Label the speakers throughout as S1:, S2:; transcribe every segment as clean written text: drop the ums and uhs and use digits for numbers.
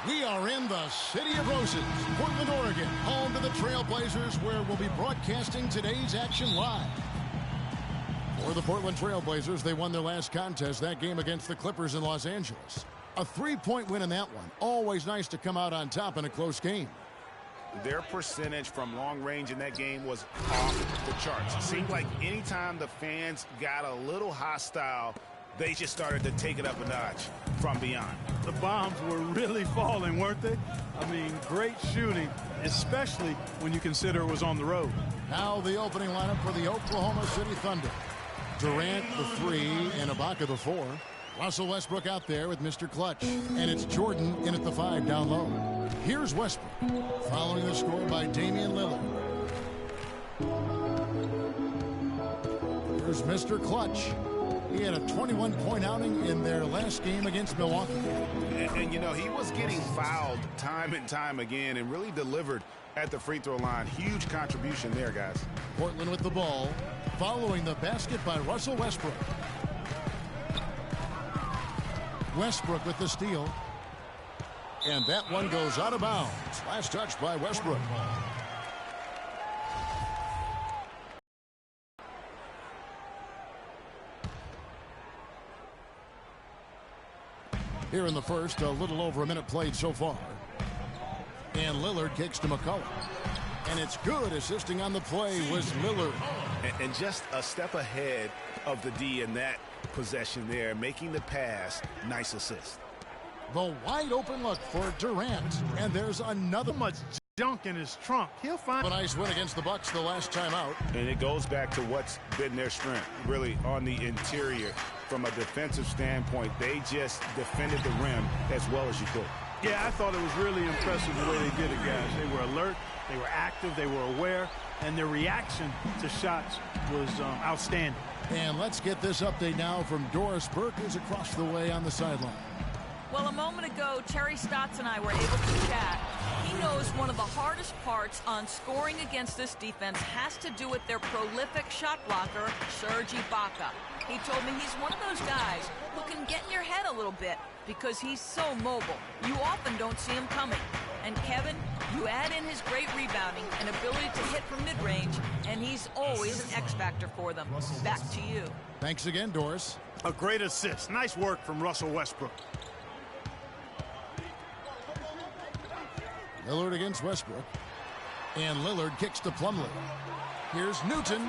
S1: We are in the City of Roses, Portland, Oregon, home to the Trailblazers, where we'll be broadcasting today's action live. For the Portland Trailblazers, they won their last contest, that game against the Clippers in Los Angeles. A 3-point win in that one. Always nice to come out on top in a close game.
S2: Their percentage from long range in that game was off the charts. It seemed like anytime the fans got a little hostile, they just started to take it up a notch from beyond.
S3: The bombs were really falling, weren't they? I mean, great shooting, especially when you consider it was on the road.
S1: Now the opening lineup for the Oklahoma City Thunder. Durant, the 3, and Ibaka, the 4. Russell Westbrook out there with Mr. Clutch. And it's Jordan in at the 5 down low. Here's Westbrook, following the score by Damian Lillard. Here's Mr. Clutch. He had a 21-point outing in their last game against Milwaukee.
S2: And, you know, he was getting fouled time and time again and really delivered at the free throw line. Huge contribution there, guys.
S1: Portland with the ball, following the basket by Russell Westbrook. Westbrook with the steal. And that one goes out of bounds. Last touch by Westbrook. Here in the first, a little over a minute played so far. And Lillard kicks to McCollum. And it's good. Assisting on the play was Lillard.
S2: And just a step ahead of the D in that possession there, making the pass. Nice assist.
S1: The wide open look for Durant. And there's another
S3: much junk in his trunk. He'll find
S1: a nice win against the Bucks the last time out.
S2: And it goes back to what's been their strength, really, on the interior. From a defensive standpoint, they just defended the rim as well as you could.
S3: Yeah, I thought it was really impressive the way they did it, guys. They were alert, they were active, they were aware, and their reaction to shots was outstanding.
S1: And let's get this update now from Doris Burke, who's across the way on the sideline.
S4: Well, a moment ago, Terry Stotts and I were able to chat. He knows one of the hardest parts on scoring against this defense has to do with their prolific shot blocker, Serge Ibaka. He told me he's one of those guys who can get in your head a little bit because he's so mobile. You often don't see him coming. And Kevin, you add in his great rebounding and ability to hit from mid-range, and he's always an X-factor for them. Back to you.
S1: Thanks again, Doris.
S3: A great assist. Nice work from Russell Westbrook.
S1: Lillard against Westbrook. And Lillard kicks to Plumlee. Here's Newton.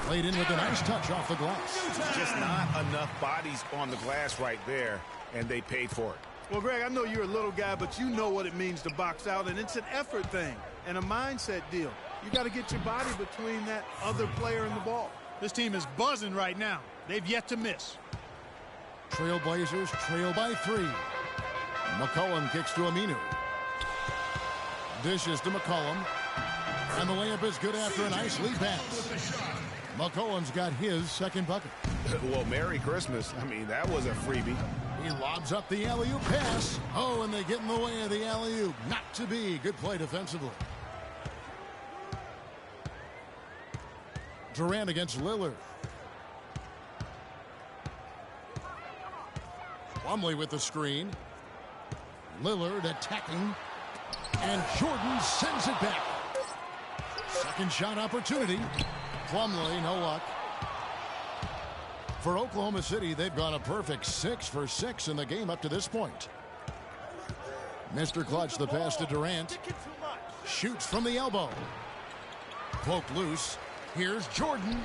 S1: Played in with a nice touch off the glass.
S2: Just not enough bodies on the glass right there, and they paid for it.
S3: Well, Greg, I know you're a little guy, but you know what it means to box out, and it's an effort thing and a mindset deal. You got to get your body between that other player and the ball. This team is buzzing right now. They've yet to miss.
S1: Trailblazers trail by 3. McCollum kicks to Aminu. Dishes to McCollum. And the layup is good after a nice lead pass. McCollum's got his second bucket.
S2: Well, Merry Christmas. I mean, that was a freebie.
S1: He lobs up the alley-oop pass. Oh, and they get in the way of the alley-oop. Not to be. Good play defensively. Durant against Lillard. Plumlee with the screen. Lillard attacking. And Jordan sends it back. Second shot opportunity. Plumlee, no luck. For Oklahoma City, they've gone a perfect 6 for 6 in the game up to this point. Mr. Clutch, the pass to Durant. Shoots from the elbow. Poked loose. Here's Jordan.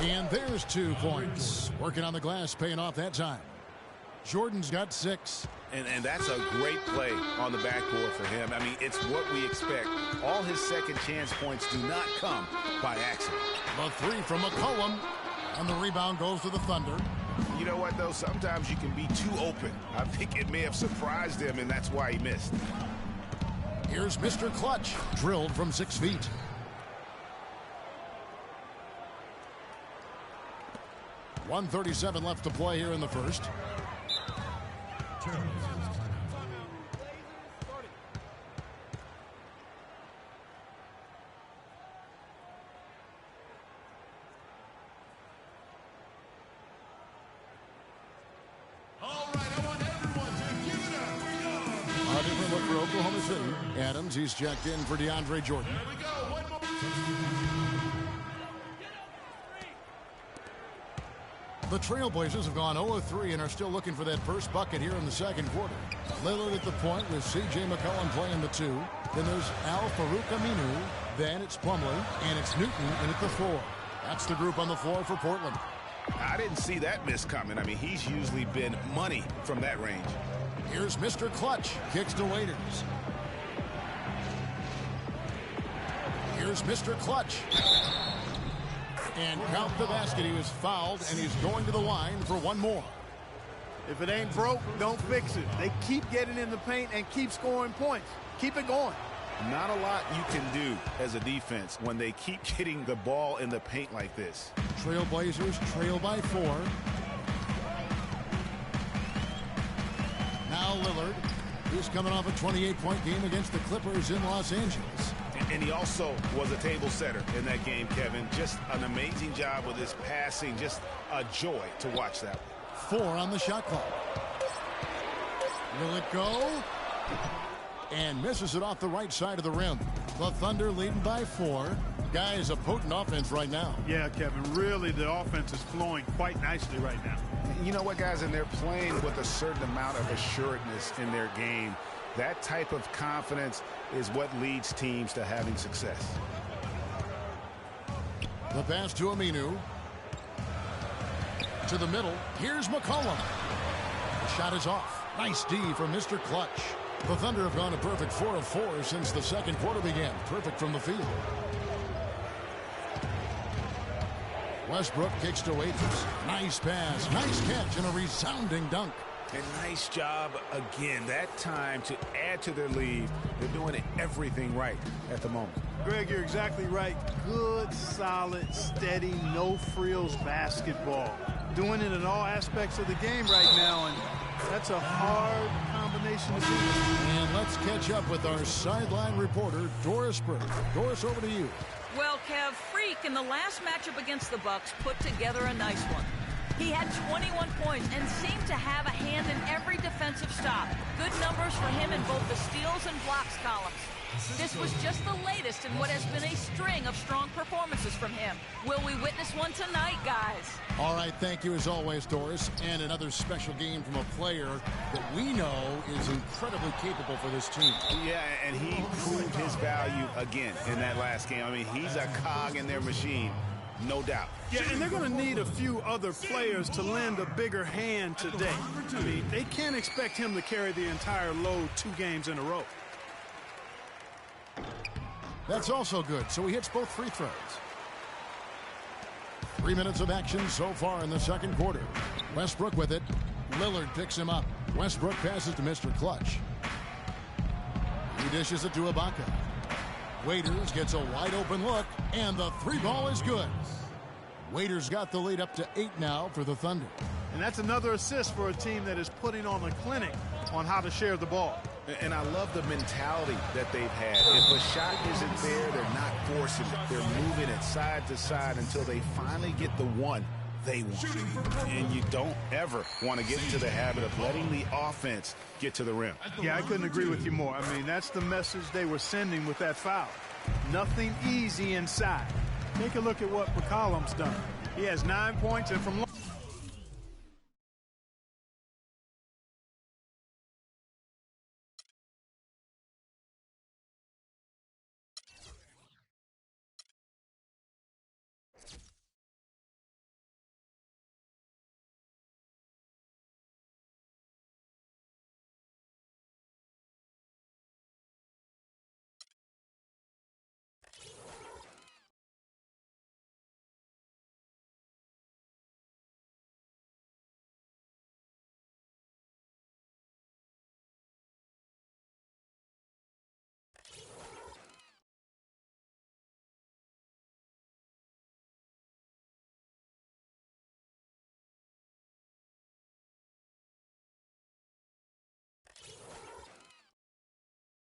S1: And there's 2 points. Working on the glass, paying off that time. Jordan's got 6.
S2: And that's a great play on the backboard for him. I mean, it's what we expect. All his second chance points do not come by accident.
S1: The 3 from McCollum. And the rebound goes to the Thunder.
S2: You know what, though? Sometimes you can be too open. I think it may have surprised him, and that's why he missed.
S1: Here's Mr. Clutch. Drilled from 6 feet. .137 left to play here in the first. Oklahoma City. Adams, he's checked in for DeAndre Jordan. The Trailblazers have gone 0-3 and are still looking for that first bucket here in the second quarter. Lillard at the point with C.J. McCollum playing the 2. Then there's Al-Farouq Aminu. Then it's Plumlee, and it's Newton in at the 4. That's the group on the floor for Portland.
S2: I didn't see that miss coming. I mean, he's usually been money from that range.
S1: Here's Mr. Clutch. Kicks to Waiters. Here's Mr. Clutch. And count the basket. He was fouled, and he's going to the line for one more.
S3: If it ain't broke, don't fix it. They keep getting in the paint and keep scoring points. Keep it going.
S2: Not a lot you can do as a defense when they keep getting the ball in the paint like this.
S1: Trailblazers trail by 4. Now Lillard. He's coming off a 28-point game against the Clippers in Los Angeles.
S2: And he also was a table setter in that game, Kevin. Just an amazing job with his passing. Just a joy to watch that.
S1: 4 on the shot clock. Will it go? And misses it off the right side of the rim. The Thunder leading by 4. Guys, a potent offense right now.
S3: Yeah, Kevin, really the offense is flowing quite nicely right now.
S2: You know what, guys, and they're playing with a certain amount of assuredness in their game. That type of confidence is what leads teams to having success.
S1: The pass to Aminu. To the middle. Here's McCollum. The shot is off. Nice D from Mr. Clutch. The Thunder have gone a perfect 4 of 4 since the second quarter began. Perfect from the field. Westbrook kicks to Waiters. Nice pass. Nice catch and a resounding dunk.
S2: And nice job again that time to add to their lead. They're doing everything right at the moment.
S3: Greg, you're exactly right. Good, solid, steady, no frills basketball. Doing it in all aspects of the game right now, and that's a hard combination to do.
S1: And let's catch up with our sideline reporter, Doris Burke. Doris, over to you.
S4: Well, Kev, Freak in the last matchup against the Bucks put together a nice one. He had 21 points and seemed to have a hand in every defensive stop. Good numbers for him in both the steals and blocks columns. This was just the latest in what has been a string of strong performances from him. Will we witness one tonight, guys?
S1: All right, thank you as always, Doris. And another special game from a player that we know is incredibly capable for this team.
S2: Yeah, and he proved his value again in that last game. I mean, he's a cog in their machine. No doubt.
S3: Yeah, and they're going to need a few other players to lend a bigger hand today. I mean, they can't expect him to carry the entire load 2 games in a row.
S1: That's also good, so he hits both free throws. 3 minutes of action so far in the second quarter. Westbrook with it. Lillard picks him up. Westbrook passes to Mr. Clutch. He dishes it to Ibaka. Waiters gets a wide open look, and the 3-ball is good. Waiters got the lead up to 8 now for the Thunder.
S3: And that's another assist for a team that is putting on a clinic on how to share the ball.
S2: And I love the mentality that they've had. If a shot isn't there, they're not forcing it. They're moving it side to side until they finally get the one they want. And you don't ever want to get into the habit of letting the offense get to the rim.
S3: Yeah, I couldn't agree with you more. I mean, that's the message they were sending with that foul. Nothing easy inside. Take a look at what McCollum's done. He has 9 points, and from long.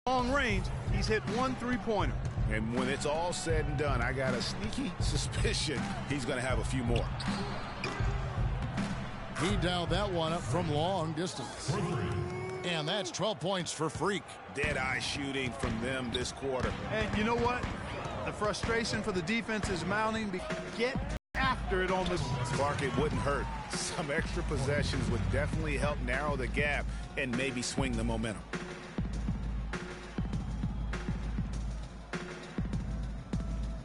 S3: Long range, he's hit 1 3-pointer.
S2: And when it's all said and done, I got a sneaky suspicion he's going to have a few more.
S1: He dialed that one up from long distance. And that's 12 points for Freak.
S2: Dead-eye shooting from them this quarter.
S3: And you know what? The frustration for the defense is mounting. Get after it on the...
S2: Clark, it wouldn't hurt. Some extra possessions would definitely help narrow the gap and maybe swing the momentum.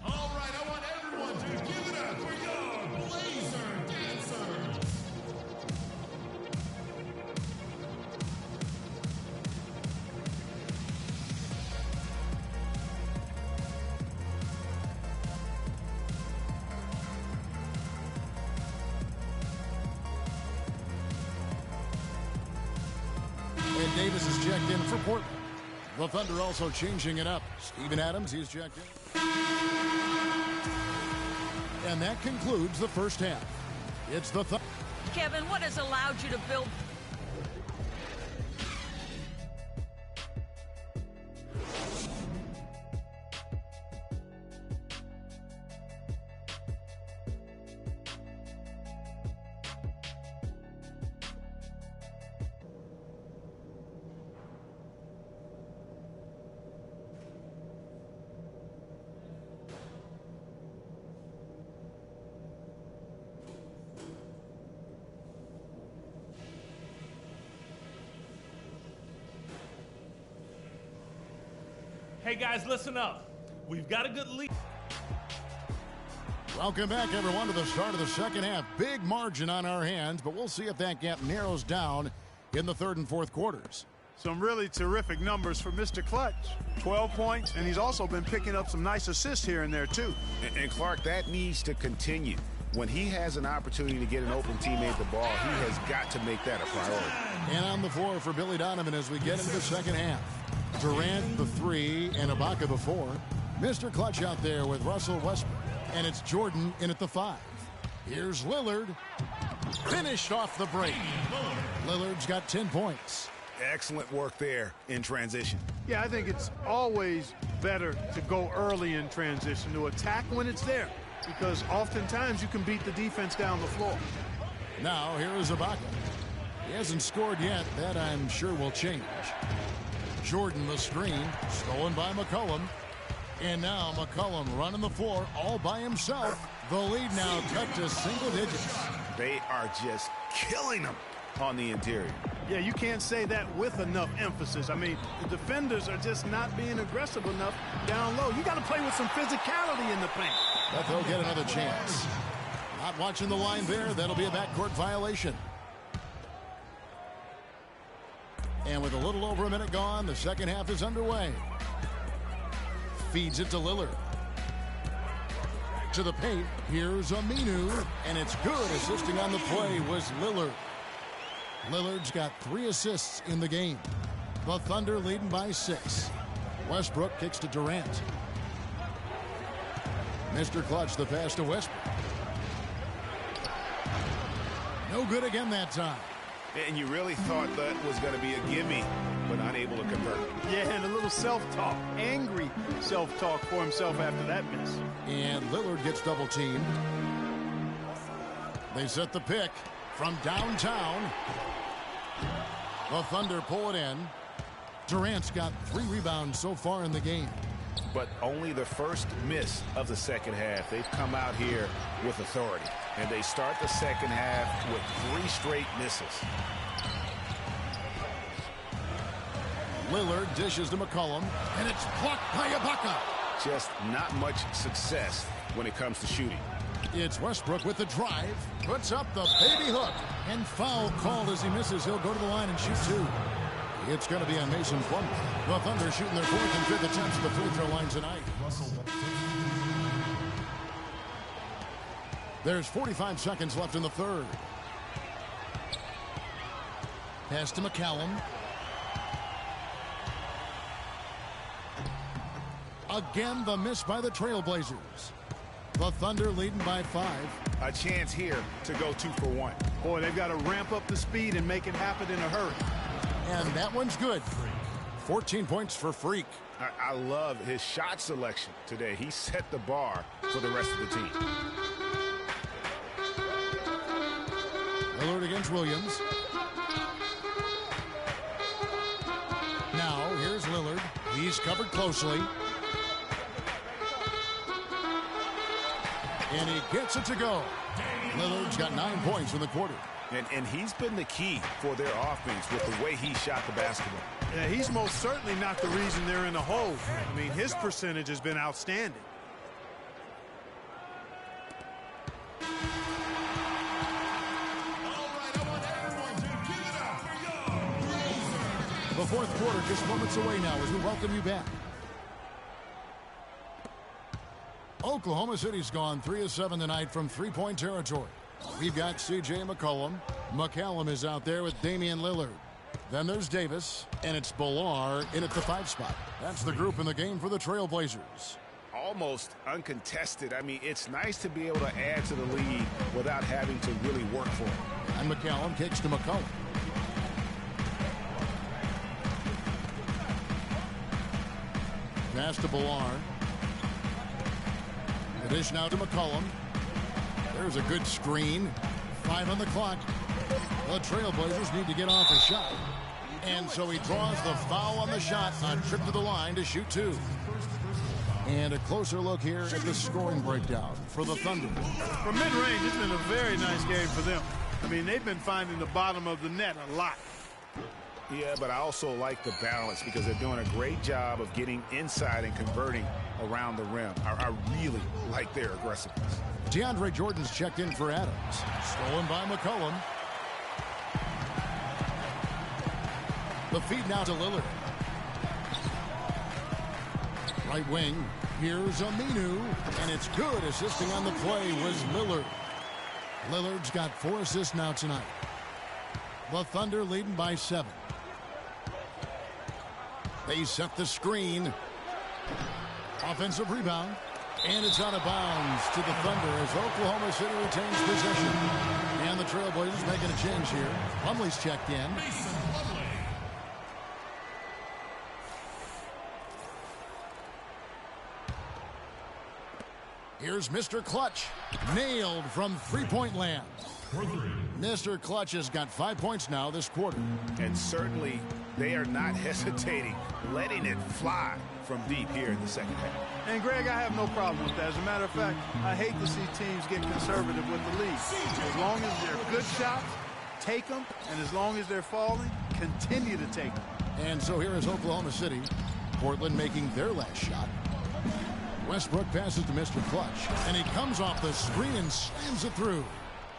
S5: All right, I want everyone to give it up for your Blazer dancers.
S1: And Davis is checked in for Portland. The Thunder also changing it up. Steven Adams, he's checked in. And that concludes the first half. It's the Thunder.
S4: Kevin, what has allowed you to build?
S6: Hey guys, listen up. We've got a good lead.
S1: Welcome back, everyone, to the start of the second half. Big margin on our hands, but we'll see if that gap narrows down in the third and fourth quarters.
S3: Some really terrific numbers for Mr. Clutch. 12 points, and he's also been picking up some nice assists here and there, too.
S2: And Clark, that needs to continue. When he has an opportunity to get an open teammate the ball, he has got to make that a priority.
S1: And on the floor for Billy Donovan as we get into the second half. Durant the 3 and Ibaka the 4. Mr. Clutch out there with Russell Westbrook. And it's Jordan in at the 5. Here's Lillard. Finished off the break. Lillard's got 10 points.
S2: Excellent work there in transition.
S3: Yeah, I think it's always better to go early in transition, to attack when it's there, because oftentimes you can beat the defense down the floor.
S1: Now, here is Ibaka. He hasn't scored yet. That, I'm sure, will change. Jordan the screen, stolen by McCollum. And now McCollum running the floor all by himself. The lead now cut to single digits.
S2: They are just killing them on the interior.
S3: Yeah, you can't say that with enough emphasis. I mean, the defenders are just not being aggressive enough down low. You got to play with some physicality in the paint.
S1: But they'll get another chance. Not watching the line there. That'll be a backcourt violation. And with a little over a minute gone, the second half is underway. Feeds it to Lillard. To the paint, here's Aminu, and it's good. Assisting on the play was Lillard. Lillard's got 3 assists in the game. The Thunder leading by 6. Westbrook kicks to Durant. Mr. Clutch, the pass to Westbrook. No good again that time.
S2: And you really thought that was going to be a gimme, but unable to convert.
S3: Yeah, and a little self-talk, angry self-talk for himself after that miss.
S1: And Lillard gets double-teamed. They set the pick from downtown. The Thunder pull it in. Durant's got 3 rebounds so far in the game.
S2: But only the first miss of the second half. They've come out here with authority. And they start the second half with 3 straight misses.
S1: Lillard dishes to McCollum, and it's blocked by Ibaka.
S2: Just not much success when it comes to shooting.
S1: It's Westbrook with the drive, puts up the baby hook, and foul called as he misses. He'll go to the line and shoot 2. It's going to be on Mason Plumlee. The Thunder shooting their 4th and 5th attempts at the free throw line tonight. There's 45 seconds left in the third. Pass to McCallum. Again, the miss by the Trailblazers. The Thunder leading by 5.
S2: A chance here to go 2 for 1.
S3: Boy, they've got to ramp up the speed and make it happen in a hurry.
S1: And that one's good. 14 points for Freak.
S2: I love his shot selection today. He set the bar for the rest of the team.
S1: Lillard against Williams. He's covered closely. And he gets it to go. Lillard's got 9 points in the quarter.
S2: And he's been the key for their offense with the way he shot the basketball.
S3: Yeah, he's most certainly not the reason they're in the hole. I mean, his percentage has been outstanding.
S1: The fourth quarter just moments away now as we welcome you back. Oklahoma City's gone 3 of 7 tonight from three-point territory. We've got C.J. McCollum. McCallum is out there with Damian Lillard. Then there's Davis, and it's Billar in at the 5 spot. That's the group in the game for the Trailblazers.
S2: Almost uncontested. I mean, it's nice to be able to add to the lead without having to really work for it.
S1: And McCallum kicks to McCollum. Pass to Billar. The dish now to McCollum. There's a good screen. 5 on the clock. The Trailblazers need to get off a shot. And so he draws the foul on the shot on trip to the line to shoot 2. And a closer look here at the scoring breakdown for the Thunder.
S3: From mid-range, it's been a very nice game for them. I mean, they've been finding the bottom of the net a lot.
S2: Yeah, but I also like the balance because they're doing a great job of getting inside and converting around the rim. I really like their aggressiveness.
S1: DeAndre Jordan's checked in for Adams. Stolen by McCollum. The feed now to Lillard. Right wing. Here's Aminu. And it's good. Assisting on the play was Lillard. Lillard's got 4 assists now tonight. The Thunder leading by 7. They set the screen. Offensive rebound. And it's out of bounds to the Thunder as Oklahoma City retains possession. And the Trailblazers making a change here. Plumlee's checked in. Here's Mr. Clutch. Nailed from three-point land. Mr. Clutch has got 5 points now this quarter.
S2: And certainly they are not hesitating, letting it fly from deep here in the second half.
S3: And, Greg, I have no problem with that. As a matter of fact, I hate to see teams get conservative with the lead. As long as they're good shots, take them. And as long as they're falling, continue to take them.
S1: And so here is Oklahoma City. Portland making their last shot. Westbrook passes to Mr. Clutch. And he comes off the screen and slams it through.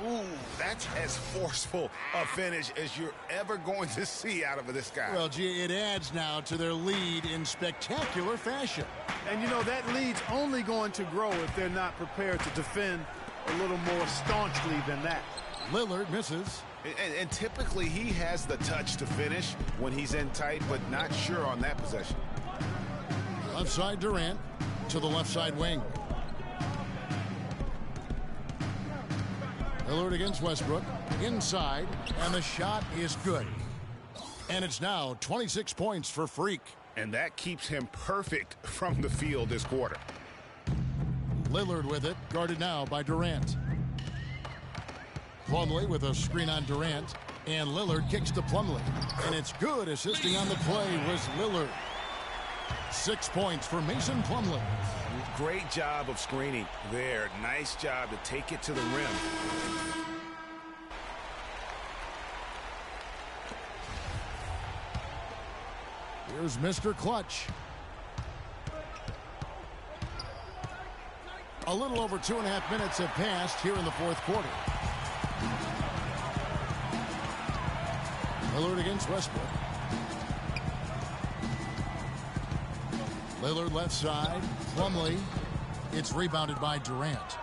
S2: Ooh, that's as forceful a finish as you're ever going to see out of this guy.
S1: Well, gee, it adds now to their lead in spectacular fashion.
S3: And, you know, that lead's only going to grow if they're not prepared to defend a little more staunchly than that.
S1: Lillard misses.
S2: And typically he has the touch to finish when he's in tight, but not sure on that possession.
S1: Left side Durant to the left side wing. Lillard against Westbrook. Inside. And the shot is good. And it's now 26 points for Freak.
S2: And that keeps him perfect from the field this quarter.
S1: Lillard with it. Guarded now by Durant. Plumlee with a screen on Durant. And Lillard kicks to Plumlee. And it's good. Assisting on the play was Lillard. 6 points for Mason Plumlee.
S2: Great job of screening there. Nice job to take it to the rim.
S1: Here's Mr. Clutch. A little over 2.5 minutes have passed here in the fourth quarter. Lillard against Westbrook. Lillard left side. Plumlee. It's rebounded by Durant.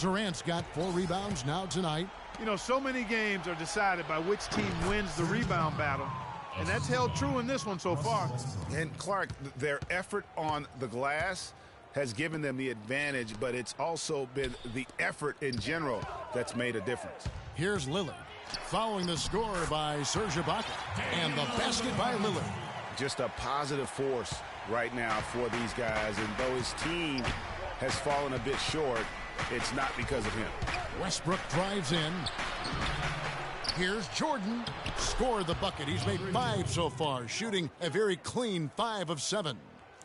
S1: Durant's got 4 rebounds now tonight.
S3: You know, so many games are decided by which team wins the rebound battle. And that's held true in this one so far.
S2: And, Clark, their effort on the glass has given them the advantage, but it's also been the effort in general that's made a difference.
S1: Here's Lillard. Following the score by Serge Ibaka. And the basket by Lillard.
S2: Just a positive force right now for these guys. And though his team has fallen a bit short, it's not because of him.
S1: Westbrook drives in. Here's Jordan. Scored the bucket. He's made 5 so far, shooting a very clean 5 of 7.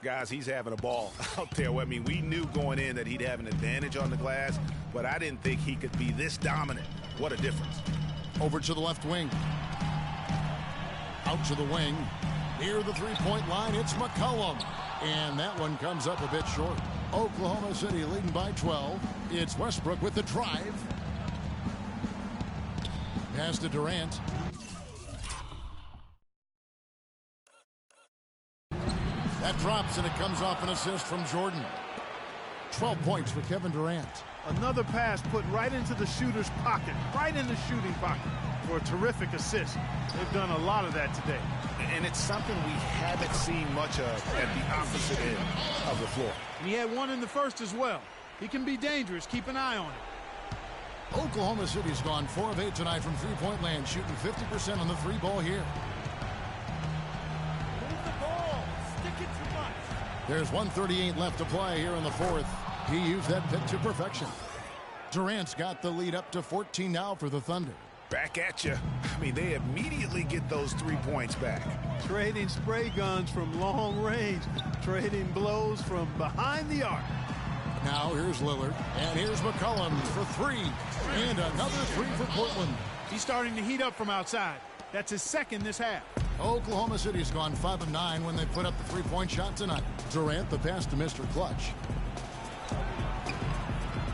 S2: Guys, he's having a ball out there. I mean, we knew going in that he'd have an advantage on the glass, but I didn't think he could be this dominant. What a difference.
S1: Over to the left wing. Out to the wing. Near the three-point line, it's McCollum. And that one comes up a bit short. Oklahoma City leading by 12. It's Westbrook with the drive. Pass to Durant. That drops, and it comes off an assist from Jordan. 12 points for Kevin Durant.
S3: Another pass put right into the shooter's pocket, right in the shooting pocket for a terrific assist. They've done a lot of that today.
S2: And it's something we haven't seen much of at the opposite end of the floor.
S3: And he had one in the first as well. He can be dangerous. Keep an eye on it.
S1: Oklahoma City's gone 4 of 8 tonight from three-point land, shooting 50% on the 3-ball here. There's 1:38 left to play here in the fourth. He used that pick to perfection. Durant's got the lead up to 14 now for the Thunder.
S2: Back at you. I mean, they immediately get those 3 points back.
S3: Trading spray guns from long range. Trading blows from behind the arc.
S1: Now here's Lillard. And here's McCollum for 3. And another 3 for Portland.
S3: He's starting to heat up from outside. That's his second this half.
S1: Oklahoma City's gone 5 of 9 when they put up the 3-point shot tonight. Durant, the pass to Mr. Clutch.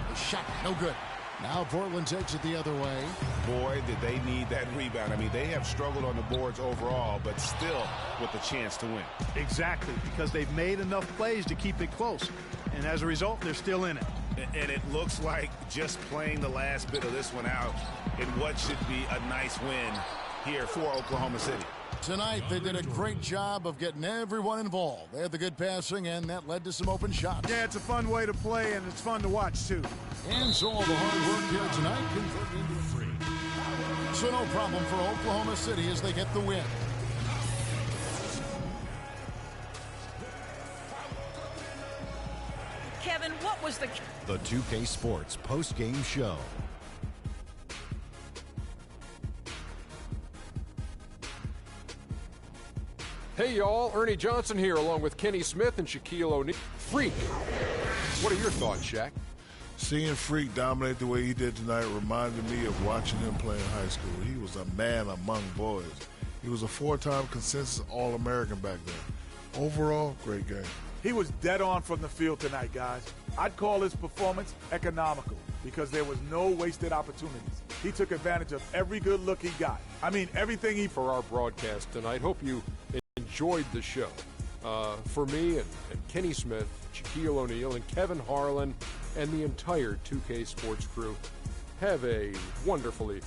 S1: The shot, no good. Now Portland takes it the other way.
S2: Boy, did they need that rebound. I mean, they have struggled on the boards overall, but still with a chance to win.
S3: Exactly, because they've made enough plays to keep it close. And as a result, they're still in it.
S2: And it looks like just playing the last bit of this one out in what should be a nice win here for Oklahoma City.
S1: Tonight, they did a great job of getting everyone involved. They had the good passing, and that led to some open shots.
S3: Yeah, it's a fun way to play, and it's fun to watch, too.
S1: And so all the hard work here tonight converted into a 3. So no problem for Oklahoma City as they get the win.
S4: Kevin, what was the
S7: 2K Sports post-game show.
S8: Hey y'all, Ernie Johnson here along with Kenny Smith and Shaquille O'Neal. Freak. What are your thoughts, Shaq?
S9: Seeing Freak dominate the way he did tonight reminded me of watching him play in high school. He was a man among boys. He was a 4-time consensus All-American back then. Overall, great game.
S10: He was dead on from the field tonight, guys. I'd call his performance economical because there was no wasted opportunities. He took advantage of every good look he got. I mean, everything he...
S8: For our broadcast tonight, hope you enjoyed the show. For me and Kenny Smith, Shaquille O'Neal, and Kevin Harlan, and the entire 2K Sports crew, have a wonderfully